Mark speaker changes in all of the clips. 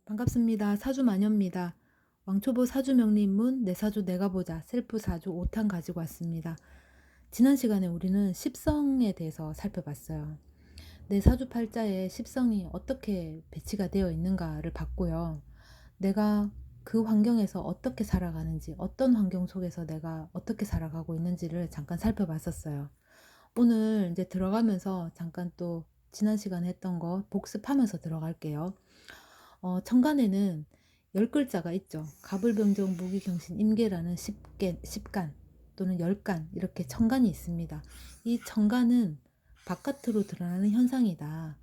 Speaker 1: 반갑습니다. 사주 마녀입니다. 왕초보 사주 명리입문 내 사주 내가 보자 셀프 사주 5탄 가지고 왔습니다. 지난 시간에 우리는 십성에 대해서 살펴봤어요. 내 사주 팔자에 십성이 어떻게 배치가 되어 있는가를 봤고요. 내가 그 환경에서 어떻게 살아가는지, 어떤 환경 속에서 내가 어떻게 살아가고 있는지를 잠깐 살펴봤었어요. 오늘 이제 들어가면서 잠깐 또 지난 시간에 했던 거 복습하면서 들어갈게요. 천간에는 10글자가 있죠. 갑을병정 무기경신 임계라는 10간 또는 10간 이렇게 천간이 있습니다. 이 천간은 바깥으로 드러나는 현상이다.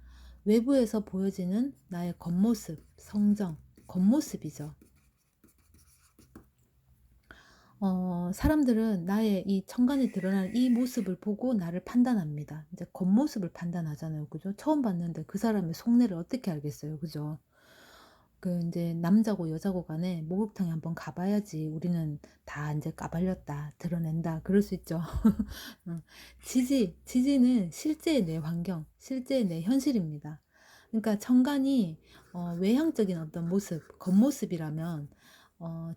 Speaker 1: 외부에서 보여지는 나의 겉모습, 성정, 겉모습이죠. 사람들은 나의 이 천간에 드러난 이 모습을 보고 나를 판단합니다. 이제 겉모습을 판단하잖아요. 그죠? 처음 봤는데 그 사람의 속내를 어떻게 알겠어요. 그죠? 그 이제 남자고 여자고 간에 목욕탕에 한번 가봐야지 우리는 다 이제 까발렸다 드러낸다 그럴 수 있죠. 어, 지지는 실제의 내 환경, 실제의 내 현실입니다. 그러니까 천간이 외향적인 어떤 모습, 겉모습이라면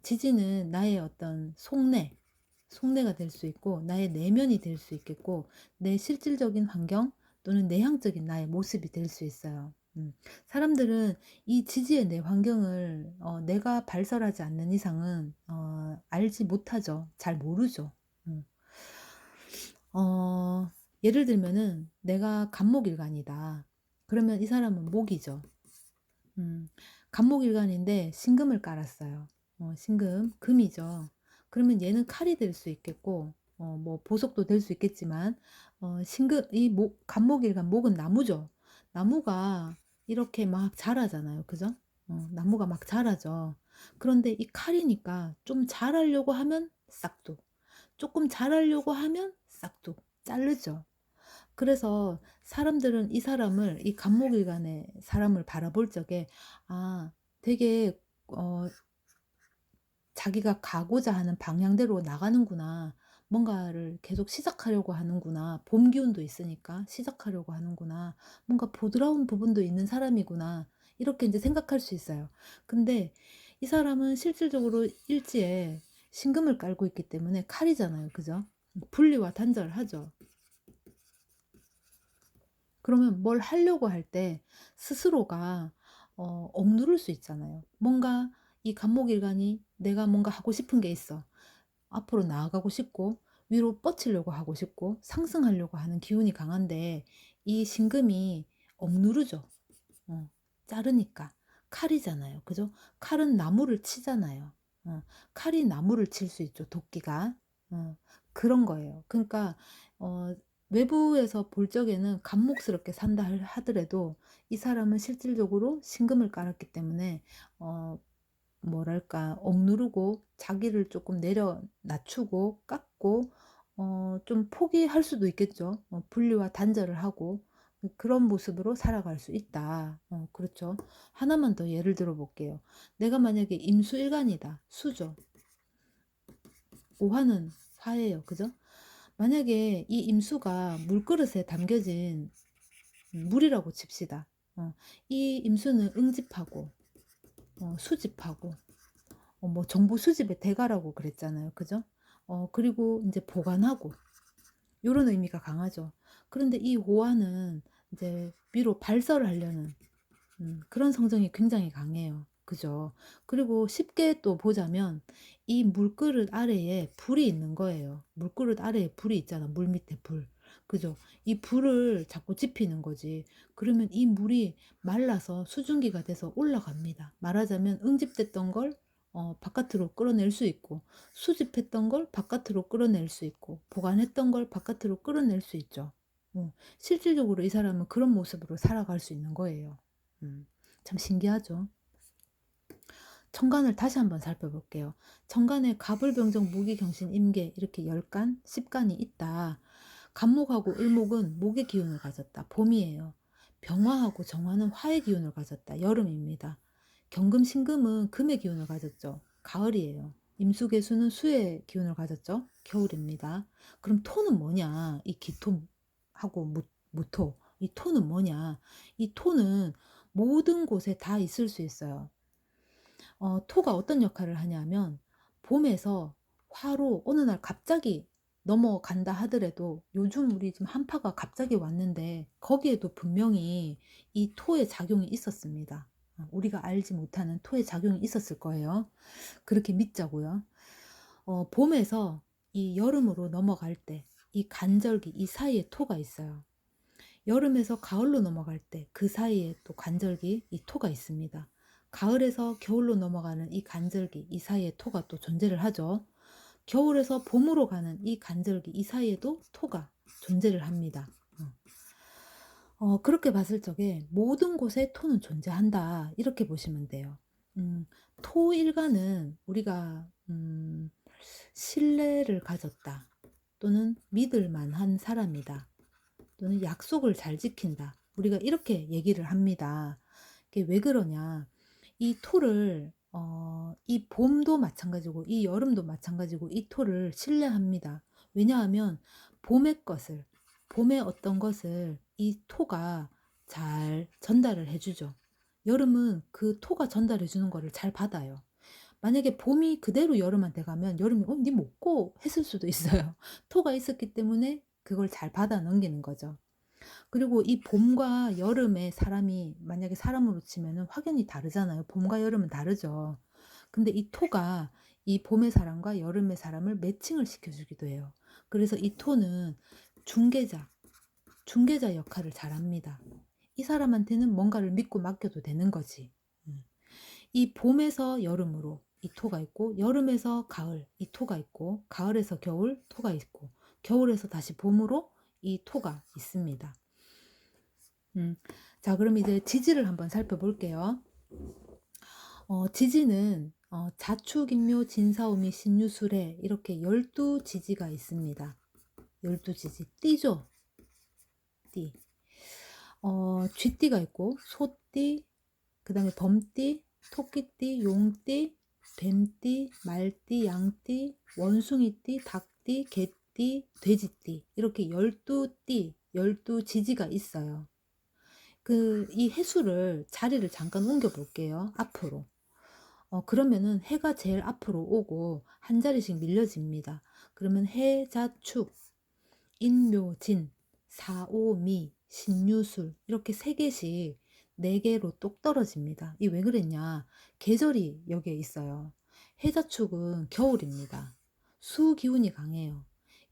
Speaker 1: 지지는 나의 어떤 속내가 될 수 있고 나의 내면이 될 수 있겠고 내 실질적인 환경 또는 내향적인 나의 모습이 될 수 있어요. 사람들은 이 지지의 내 환경을 내가 발설하지 않는 이상은 알지 못하죠. 잘 모르죠. 음. 어, 예를 들면은 내가 간목일간이다. 그러면 이 사람은 목이죠. 음, 간목일간인데 신금을 깔았어요. 신금, 금이죠. 그러면 얘는 칼이 될 수 있겠고, 뭐 보석도 될 수 있겠지만, 간목일간, 목은 나무죠. 나무가 이렇게 막 자라잖아요. 그죠? 나무가 막 자라죠. 그런데 이 칼이니까 좀 자라려고 하면 싹둑, 조금 자라려고 하면 싹둑, 자르죠. 그래서 사람들은 이 사람을 이 간목일간의 사람을 바라볼 적에 아 되게 자기가 가고자 하는 방향대로 나가는구나. 뭔가를 계속 시작하려고 하는구나. 봄 기운도 있으니까 시작하려고 하는구나. 뭔가 보드라운 부분도 있는 사람이구나. 이렇게 이제 생각할 수 있어요. 근데 이 사람은 실질적으로 일지에 신금을 깔고 있기 때문에 칼이잖아요. 그죠? 분리와 단절을 하죠. 그러면 뭘 하려고 할 때 스스로가 억누를 수 있잖아요. 뭔가 이 간목일간이 내가 뭔가 하고 싶은 게 있어. 앞으로 나아가고 싶고 위로 뻗치려고 하고 싶고 상승하려고 하는 기운이 강한데 이 신금이 억누르죠. 어, 자르니까 칼이잖아요. 그죠? 칼은 나무를 치잖아요. 칼이 나무를 칠 수 있죠. 도끼가. 그런 거예요. 그러니까 어, 외부에서 볼 적에는 간목스럽게 산다 하더라도 이 사람은 실질적으로 신금을 깔았기 때문에 어, 뭐랄까 억누르고 자기를 조금 내려 낮추고 깎고 좀 포기할 수도 있겠죠. 분리와 단절을 하고 그런 모습으로 살아갈 수 있다. 그렇죠. 하나만 더 예를 들어 볼게요. 내가 만약에 임수일간이다. 수죠. 오화는 화예요. 그죠? 만약에 이 임수가 물그릇에 담겨진 물이라고 칩시다. 이 임수는 응집하고 수집하고 뭐 정보 수집의 대가라고 그랬잖아요. 그죠? 그리고 이제 보관하고 요런 의미가 강하죠. 그런데 이 호화는 이제 위로 발설을 하려는 그런 성정이 굉장히 강해요. 그죠? 그리고 쉽게 또 보자면 이 물그릇 아래에 불이 있는 거예요. 물그릇 아래에 불이 있잖아. 물 밑에 불. 그죠? 이 불을 자꾸 지피는 거지. 그러면 이 물이 말라서 수증기가 돼서 올라갑니다. 말하자면 응집됐던 걸 바깥으로 끌어낼 수 있고 수집했던 걸 바깥으로 끌어낼 수 있고 보관했던 걸 바깥으로 끌어낼 수 있죠. 실질적으로 이 사람은 그런 모습으로 살아갈 수 있는 거예요. 음, 참 신기하죠. 천간을 다시 한번 살펴볼게요. 천간에 갑을병정 무기경신 임계 이렇게 10간, 10간이 있다. 간목하고 을목은 목의 기운을 가졌다. 봄이에요. 병화하고 정화는 화의 기운을 가졌다. 여름입니다. 경금, 신금은 금의 기운을 가졌죠. 가을이에요. 임수개수는 수의 기운을 가졌죠. 겨울입니다. 그럼 토는 뭐냐? 이 기토하고 무토. 이 토는 뭐냐? 이 토는 모든 곳에 다 있을 수 있어요. 토가 어떤 역할을 하냐면 봄에서 화로 어느 날 갑자기 넘어간다 하더라도 요즘 우리 지금 한파가 갑자기 왔는데 거기에도 분명히 이 토의 작용이 있었습니다. 우리가 알지 못하는 토의 작용이 있었을 거예요. 그렇게 믿자고요. 봄에서 이 여름으로 넘어갈 때 이 간절기 이 사이에 토가 있어요. 여름에서 가을로 넘어갈 때 그 사이에 또 간절기 이 토가 있습니다. 가을에서 겨울로 넘어가는 이 간절기 이 사이에 토가 또 존재를 하죠. 겨울에서 봄으로 가는 이 간절기 이 사이에도 토가 존재를 합니다. 그렇게 봤을 적에 모든 곳에 토는 존재한다 이렇게 보시면 돼요. 음, 토일가는 우리가 신뢰를 가졌다 또는 믿을 만한 사람이다 또는 약속을 잘 지킨다. 우리가 이렇게 얘기를 합니다. 이게 왜 그러냐? 이 토를 이 봄도 마찬가지고 이 여름도 마찬가지고 이 토를 신뢰합니다. 왜냐하면 봄의 것을 봄의 어떤 것을 이 토가 잘 전달을 해주죠. 여름은 그 토가 전달해 주는 거를 잘 받아요. 만약에 봄이 그대로 여름한테 가면 여름이 니 먹고 했을 수도 있어요. 토가 있었기 때문에 그걸 잘 받아 넘기는 거죠. 그리고 이 봄과 여름에 사람이 만약에 사람으로 치면은 확연히 다르잖아요. 봄과 여름은 다르죠. 근데 이 토가 이 봄의 사람과 여름의 사람을 매칭을 시켜주기도 해요. 그래서 이 토는 중개자, 중개자 역할을 잘합니다. 이 사람한테는 뭔가를 믿고 맡겨도 되는 거지. 이 봄에서 여름으로 이 토가 있고 여름에서 가을 이 토가 있고 가을에서 겨울 토가 있고 겨울에서 다시 봄으로 이 토가 있습니다. 자, 그럼 이제 지지를 한번 살펴볼게요. 지지는 자축인묘 진사오미 신유술에 이렇게 12지지가 있습니다. 12지지 띠죠. 띠. 쥐띠가 있고 소띠, 그 다음에 범띠, 토끼띠, 용띠, 뱀띠, 말띠, 양띠, 원숭이띠, 닭띠, 개띠, 돼지띠 이렇게 12띠, 12지지가 있어요. 이 해수를 자리를 잠깐 옮겨 볼게요. 앞으로. 그러면은 해가 제일 앞으로 오고 한 자리씩 밀려집니다. 그러면 해자축, 인묘진, 사오미, 신유술 이렇게 세 개씩 네 개로 똑 떨어집니다. 이 왜 그랬냐? 계절이 여기에 있어요. 해자축은 겨울입니다. 수 기운이 강해요.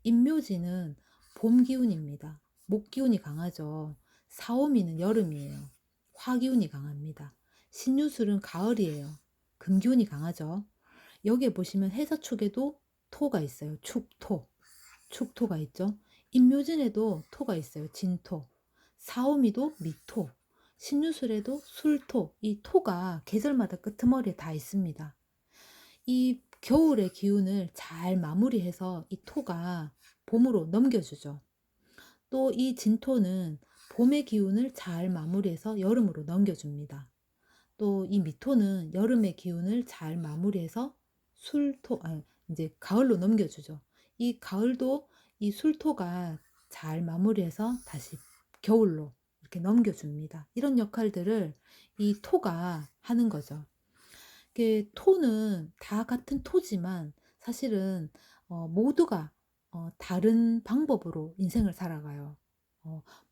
Speaker 1: 인묘진은 봄 기운입니다. 목 기운이 강하죠. 사오미는 여름이에요. 화 기운이 강합니다. 신유술은 가을이에요. 금 기운이 강하죠. 여기에 보시면 해자축에도 토가 있어요. 축토. 축토가 있죠. 인묘진에도 토가 있어요. 진토. 사오미도 미토. 신유술에도 술토. 이 토가 계절마다 끄트머리에 다 있습니다. 이 겨울의 기운을 잘 마무리해서 이 토가 봄으로 넘겨주죠. 또 이 진토는 봄의 기운을 잘 마무리해서 여름으로 넘겨줍니다. 또 이 미토는 여름의 기운을 잘 마무리해서 이제 가을로 넘겨주죠. 이 가을도 이 술토가 잘 마무리해서 다시 겨울로 이렇게 넘겨줍니다. 이런 역할들을 이 토가 하는 거죠. 토는 다 같은 토지만 사실은 모두가 다른 방법으로 인생을 살아가요.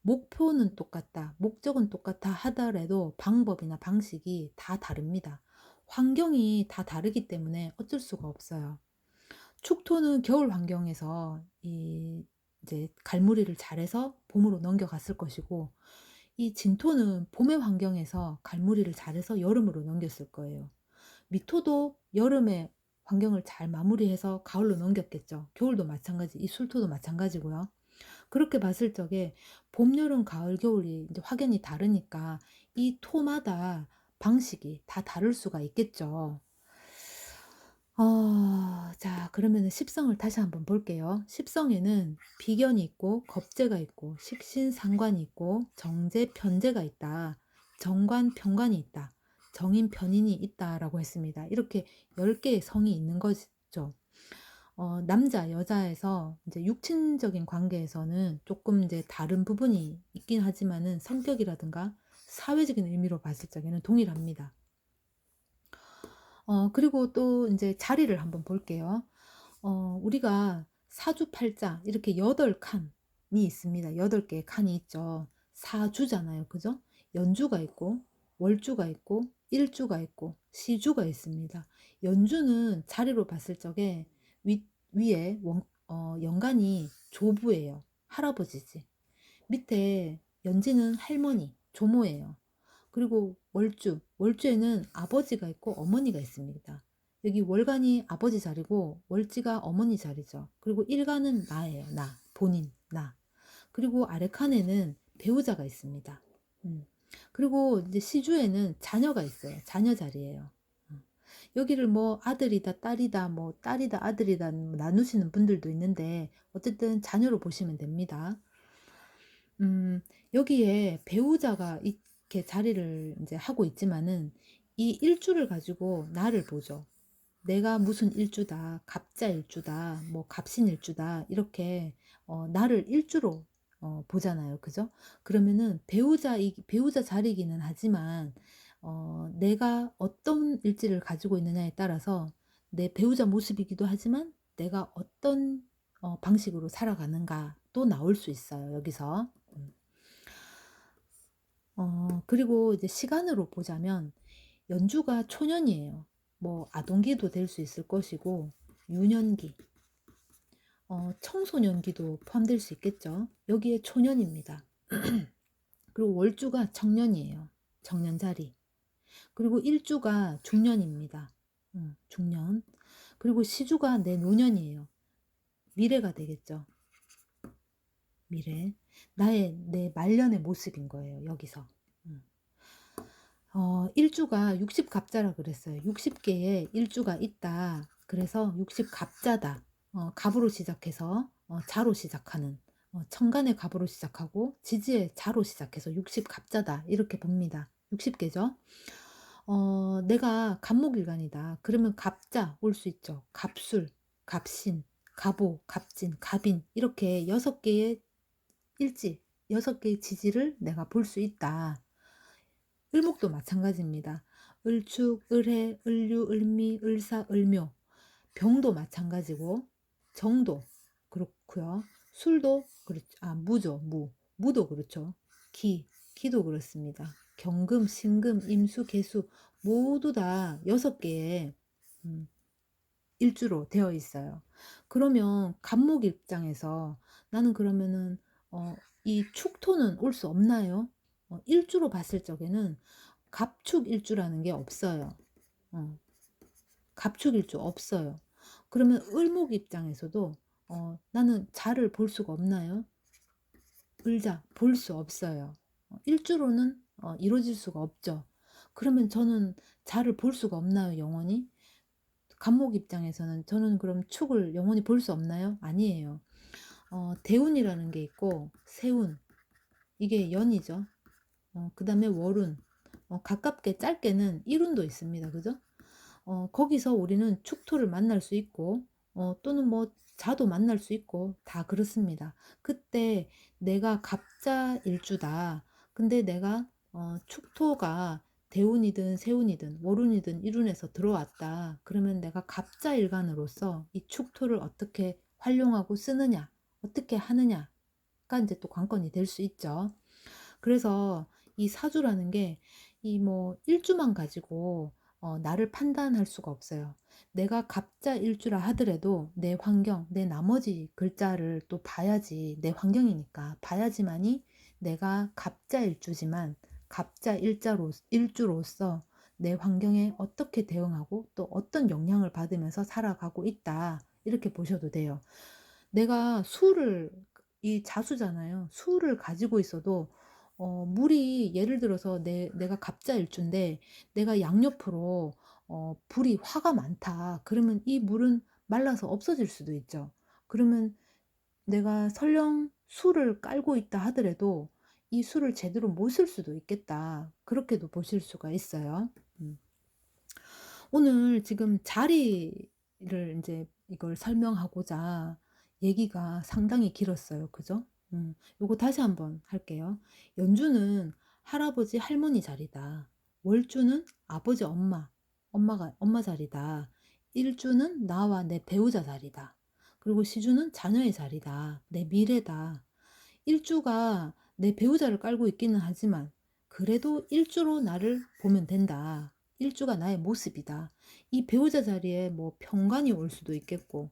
Speaker 1: 목표는 똑같다, 목적은 똑같다 하더라도 방법이나 방식이 다 다릅니다. 환경이 다 다르기 때문에 어쩔 수가 없어요. 축토는 겨울 환경에서 이제 갈무리를 잘해서 봄으로 넘겨갔을 것이고, 이 진토는 봄의 환경에서 갈무리를 잘해서 여름으로 넘겼을 거예요. 미토도 여름에 환경을 잘 마무리해서 가을로 넘겼겠죠. 겨울도 마찬가지, 이 술토도 마찬가지고요. 그렇게 봤을 적에 봄, 여름, 가을, 겨울이 이제 확연히 다르니까 이 토마다 방식이 다 다를 수가 있겠죠. 자, 그러면은 십성을 다시 한번 볼게요. 십성에는 비견이 있고 겁재가 있고 식신상관이 있고 정제, 편제가 있다. 정관, 편관이 있다. 정인, 편인이 있다라고 했습니다. 이렇게 10개의 성이 있는 거죠. 남자, 여자에서 이제 육친적인 관계에서는 조금 이제 다른 부분이 있긴 하지만은 성격이라든가 사회적인 의미로 봤을 적에는 동일합니다. 그리고 또 이제 자리를 한번 볼게요. 우리가 사주팔자 이렇게 8칸이 있습니다. 8개의 칸이 있죠. 사주잖아요. 그죠? 연주가 있고 월주가 있고 일주가 있고 시주가 있습니다. 연주는 자리로 봤을 적에 위에 연간이 조부예요. 할아버지지. 밑에 연지는 할머니, 조모예요. 그리고 월주에는 아버지가 있고 어머니가 있습니다. 여기 월간이 아버지 자리고 월지가 어머니 자리죠. 그리고 일간은 나예요. 나, 본인, 나. 그리고 아래 칸에는 배우자가 있습니다. 그리고 이제 시주에는 자녀가 있어요. 자녀 자리예요. 여기를 뭐 아들이다, 딸이다, 뭐 딸이다, 아들이다 나누시는 분들도 있는데 어쨌든 자녀로 보시면 됩니다. 음, 여기에 배우자가 이렇게 자리를 이제 하고 있지만은 이 일주를 가지고 나를 보죠. 내가 무슨 일주다, 갑자 일주다, 뭐 갑신 일주다, 이렇게 나를 일주로 보잖아요. 그죠? 그러면은 배우자 자리이기는 하지만 내가 어떤 일지를 가지고 있느냐에 따라서 내 배우자 모습이기도 하지만 내가 어떤 방식으로 살아가는가도 나올 수 있어요. 여기서. 그리고 이제 시간으로 보자면 연주가 초년이에요. 뭐 아동기도 될 수 있을 것이고 유년기, 청소년기도 포함될 수 있겠죠. 여기에 초년입니다. 그리고 월주가 청년이에요. 청년 자리. 그리고 일주가 중년입니다. 중년. 그리고 시주가 내 노년이에요. 미래가 되겠죠. 미래. 내 말년의 모습인 거예요. 여기서. 음. 일주가 60갑자라 그랬어요. 60개의 일주가 있다. 그래서 60갑자다. 갑으로 시작해서 자로 시작하는, 천간의 갑으로 시작하고 지지의 자로 시작해서 60갑자다. 이렇게 봅니다. 60개죠. 내가 갑목일간이다. 그러면 갑자 올 수 있죠. 갑술, 갑신, 갑오, 갑진, 갑인 이렇게 6개의 일지, 6개의 지지를 내가 볼 수 있다. 을목도 마찬가지입니다. 을축, 을해, 을류, 을미, 을사, 을묘. 병도 마찬가지고 정도 그렇고요. 술도 그렇죠. 무죠. 무도 그렇죠. 기도 그렇습니다. 경금, 신금, 임수, 개수 모두 다 6개의 일주로 되어 있어요. 그러면 갑목 입장에서 나는 그러면은 이 축토는 올 수 없나요? 일주로 봤을 적에는 갑축 일주라는 게 없어요. 갑축 일주 없어요. 그러면 을목 입장에서도 나는 자를 볼 수가 없나요? 을자 볼 수 없어요. 일주로는 이루어질 수가 없죠. 그러면 저는 자를 볼 수가 없나요, 영원히? 갑목 입장에서는 저는 그럼 축을 영원히 볼 수 없나요? 아니에요. 대운이라는 게 있고 세운 이게 연이죠. 그 다음에 월운 가깝게 짧게는 일운도 있습니다. 그죠? 거기서 우리는 축토를 만날 수 있고 또는 뭐 자도 만날 수 있고 다 그렇습니다. 그때 내가 갑자 일주다. 근데 내가 축토가 대운이든 세운이든 월운이든 일운에서 들어왔다. 그러면 내가 갑자 일간으로서 이 축토를 어떻게 활용하고 쓰느냐, 어떻게 하느냐가 이제 또 관건이 될 수 있죠. 그래서 이 사주라는 게 이 뭐 일주만 가지고 나를 판단할 수가 없어요. 내가 갑자 일주라 하더라도 내 환경, 내 나머지 글자를 또 봐야지, 내 환경이니까 봐야지만이 내가 갑자 일주지만 갑자 일주로서 내 환경에 어떻게 대응하고 또 어떤 영향을 받으면서 살아가고 있다. 이렇게 보셔도 돼요. 내가 이 자수잖아요. 수를 가지고 있어도 물이 예를 들어서 내가 갑자일주인데 내가 양옆으로 불이 화가 많다. 그러면 이 물은 말라서 없어질 수도 있죠. 그러면 내가 설령 수를 깔고 있다 하더라도 이 수를 제대로 못 쓸 수도 있겠다. 그렇게도 보실 수가 있어요. 음. 오늘 지금 자리를 이제 이걸 설명하고자 얘기가 상당히 길었어요. 그죠? 요거 다시 한번 할게요. 연주는 할아버지 할머니 자리다. 월주는 아버지 엄마 엄마 자리다. 일주는 나와 내 배우자 자리다. 그리고 시주는 자녀의 자리다. 내 미래다. 일주가 내 배우자를 깔고 있기는 하지만 그래도 일주로 나를 보면 된다. 일주가 나의 모습이다. 이 배우자 자리에 뭐 편관이 올 수도 있겠고,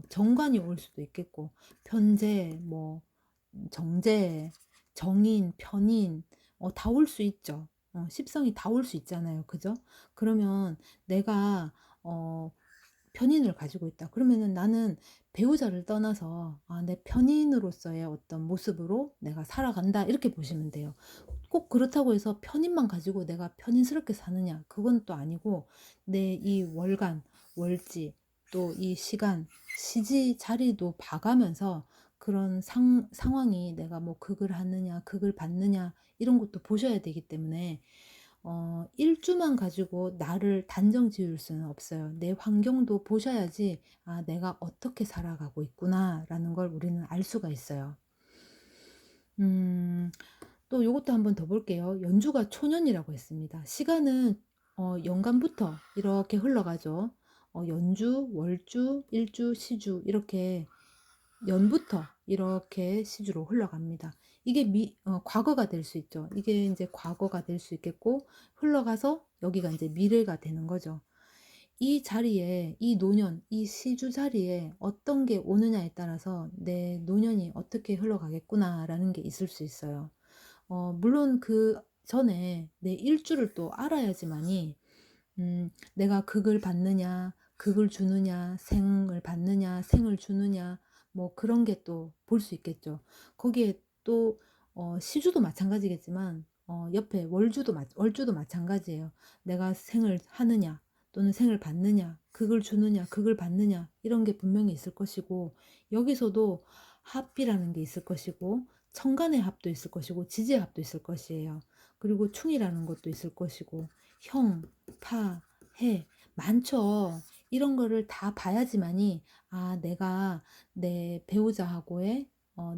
Speaker 1: 정관이 올 수도 있겠고, 편재, 뭐 정제, 정인, 편인, 다 올 수 있죠. 십성이 다 올 수 있잖아요. 그죠? 그러면 내가 어, 편인을 가지고 있다. 그러면은 나는 배우자를 떠나서 내 편인으로서의 어떤 모습으로 내가 살아간다. 이렇게 보시면 돼요. 꼭 그렇다고 해서 편인만 가지고 내가 편인스럽게 사느냐? 그건 또 아니고 내 이 월간, 월지, 또 이 시간, 시지 자리도 봐가면서 그런 상황이 내가 뭐 극을 하느냐, 극을 받느냐 이런 것도 보셔야 되기 때문에 일주만 가지고 나를 단정 지을 수는 없어요. 내 환경도 보셔야지 내가 어떻게 살아가고 있구나라는 걸 우리는 알 수가 있어요. 음, 또 요것도 한번 더 볼게요. 연주가 초년이라고 했습니다. 시간은 연간부터 이렇게 흘러가죠. 연주, 월주, 일주, 시주 이렇게 연부터 이렇게 시주로 흘러갑니다. 이게 과거가 될 수 있죠. 이게 이제 과거가 될 수 있겠고 흘러가서 여기가 이제 미래가 되는 거죠. 이 자리에 이 노년, 이 시주 자리에 어떤 게 오느냐에 따라서 내 노년이 어떻게 흘러가겠구나라는 게 있을 수 있어요. 물론 그 전에 내 일주를 또 알아야지만이 내가 극을 받느냐, 극을 주느냐, 생을 받느냐, 생을 주느냐, 뭐 그런 게 또 볼 수 있겠죠. 거기에 또 시주도 마찬가지겠지만 옆에 월주도 마찬가지예요. 내가 생을 하느냐, 또는 생을 받느냐, 극을 주느냐, 극을 받느냐 이런 게 분명히 있을 것이고 여기서도 합이라는 게 있을 것이고 천간의 합도 있을 것이고 지지의 합도 있을 것이에요. 그리고 충이라는 것도 있을 것이고 형, 파, 해 많죠. 이런 거를 다 봐야지만이 내가 내 배우자하고의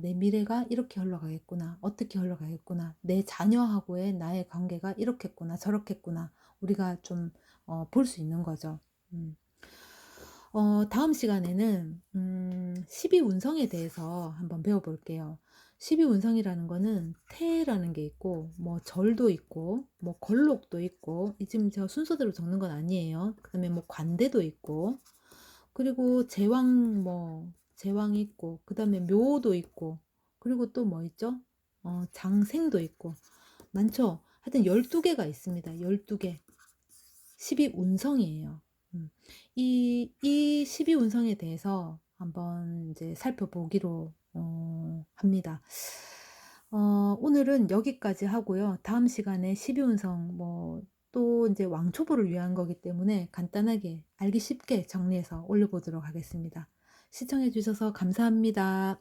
Speaker 1: 내 미래가 이렇게 흘러가겠구나. 어떻게 흘러가겠구나. 내 자녀하고의 나의 관계가 이렇겠구나. 저렇겠구나. 우리가 좀 볼 수 있는 거죠. 음. 다음 시간에는 12운성에 대해서 한번 배워볼게요. 12운성이라는 거는 태라는 게 있고 뭐 절도 있고 뭐 걸록도 있고 지금 제가 순서대로 적는 건 아니에요. 그다음에 뭐 관대도 있고 그리고 제왕이 있고 그다음에 묘도 있고 그리고 또 뭐 있죠? 장생도 있고 많죠. 하여튼 12개가 있습니다. 12개. 12운성이에요. 이 12운성에 대해서 한번 이제 살펴보기로 합니다. 오늘은 여기까지 하고요. 다음 시간에 12운성 또 이제 왕초보를 위한 거기 때문에 간단하게 알기 쉽게 정리해서 올려보도록 하겠습니다. 시청해 주셔서 감사합니다.